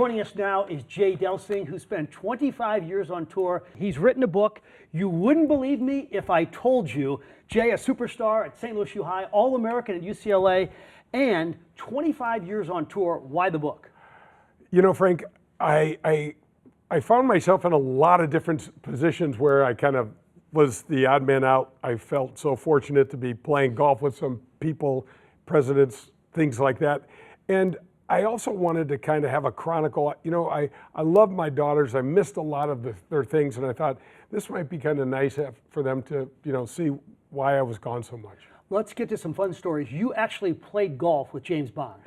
Joining us now is Jay Delsing, who spent 25 years on tour. He's written a book, You Wouldn't Believe Me If I Told You. Jay, a superstar at St. Louis U High, All-American at UCLA, and 25 years on tour. Why the book? You know, Frank, I found myself in a lot of different positions where I kind of was the odd man out. I felt so fortunate to be playing golf with some people, presidents, things like that. And I also wanted to kind of have a chronicle. You know, I love my daughters. I missed a lot of their things, and I thought this might be kind of nice for them to, you know, see why I was gone so much. Let's get to some fun stories. You actually played golf with James Bond.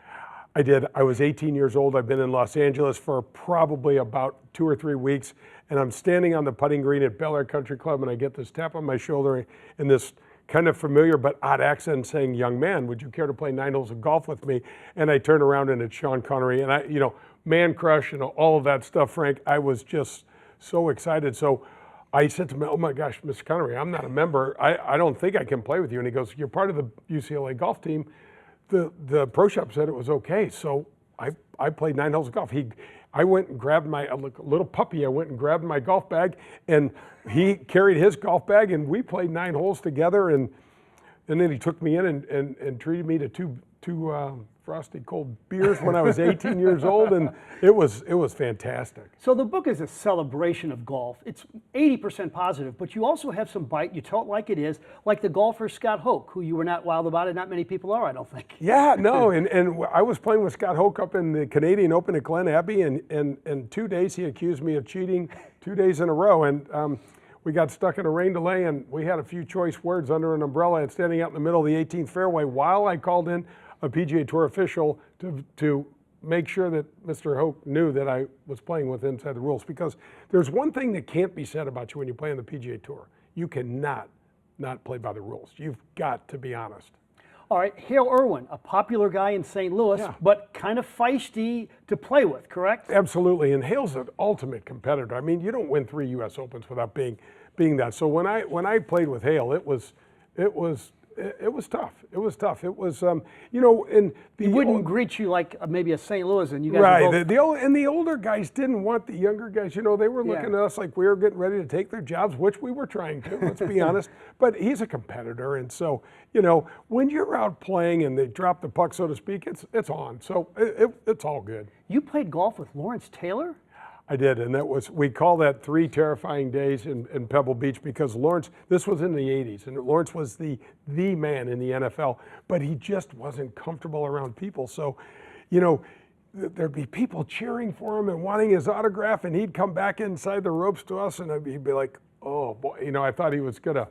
I did. I was 18 years old. I've been in Los Angeles for probably about 2 or 3 weeks, and I'm standing on the putting green at Bel Air Country Club, and I get this tap on my shoulder and this kind of familiar but odd accent saying, "Young man, would you care to play 9 holes of golf with me?" And I turn around and it's Sean Connery, and I, you know, man crush and all of that stuff, Frank. I was just so excited. So I said to him, "Oh my gosh, Mr. Connery, I'm not a member. I don't think I can play with you." And he goes, "You're part of the UCLA golf team. The pro shop said it was okay." So I played 9 holes of golf. I went and grabbed my little puppy. I went and grabbed my golf bag, and he carried his golf bag, and we played 9 holes together. And then he took me in and treated me to two frosty cold beers when I was 18 years old, and it was fantastic. So the book is a celebration of golf. It's 80% positive, but you also have some bite. You tell it like it is, like the golfer Scott Hoke, who you were not wild about, and not many people are, I don't think. Yeah, no, and I was playing with Scott Hoke up in the Canadian Open at Glen Abbey, and in 2 days he accused me of cheating 2 days in a row, and we got stuck in a rain delay, and we had a few choice words under an umbrella and standing out in the middle of the 18th fairway while I called in a PGA Tour official to make sure that Mr. Hoke knew that I was playing with inside the rules. Because there's one thing that can't be said about you when you play on the PGA Tour. You cannot not play by the rules. You've got to be honest. All right, Hale Irwin, a popular guy in St. Louis, but kind of feisty to play with, correct? Absolutely, and Hale's an ultimate competitor. I mean, you don't win 3 U.S. Opens without being that. So when I played with Hale, it was tough. It was tough. It was, you know, and he wouldn't greet you like maybe a St. Louis, and you guys right. Both... The older guys didn't want the younger guys. You know, they were looking at us like we were getting ready to take their jobs, which we were trying to. Let's be honest. But he's a competitor, and so you know, when you're out playing and they drop the puck, so to speak, it's on. So it's all good. You played golf with Lawrence Taylor? I did, and we call that 3 terrifying days in Pebble Beach, because Lawrence, this was in the 80s, and Lawrence was the man in the NFL, but he just wasn't comfortable around people. So, you know, there'd be people cheering for him and wanting his autograph, and he'd come back inside the ropes to us, and he'd be like, "Oh boy," you know, I thought he was gonna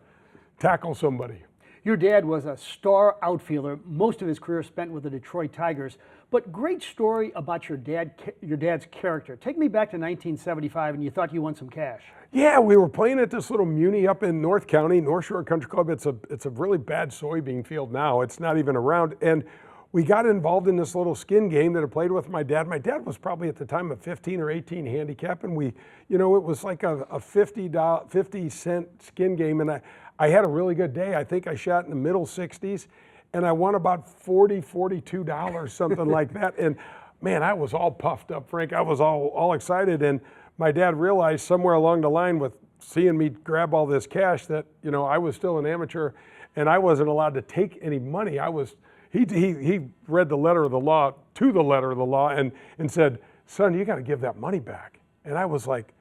tackle somebody. Your dad was a star outfielder, most of his career spent with the Detroit Tigers, but great story about your dad's character. Take me back to 1975, and you thought you won some cash. Yeah, we were playing at this little muni up in North County, North Shore Country Club. It's a really bad soybean field now. It's not even around, and we got involved in this little skin game that I played with my dad. My dad was probably at the time a 15 or 18 handicap, and we, you know, it was like a 50-cent skin game, and I had a really good day. I think I shot in the middle 60s, and I won about $42, something like that. And man, I was all puffed up, Frank. I was all excited, and my dad realized somewhere along the line with seeing me grab all this cash that, you know, I was still an amateur, and I wasn't allowed to take any money. He read the letter of the law to the letter of the law and said, "Son, you got to give that money back." And I was like,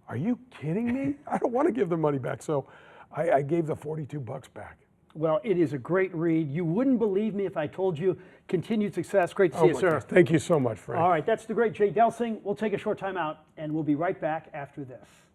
"Are you kidding me? I don't want to give the money back." So I gave the $42 back. Well, it is a great read. You wouldn't believe me if I told you. Continued success. Great to see you, sir. God. Thank you so much, Frank. All right, that's the great Jay Delsing. We'll take a short time out, and we'll be right back after this.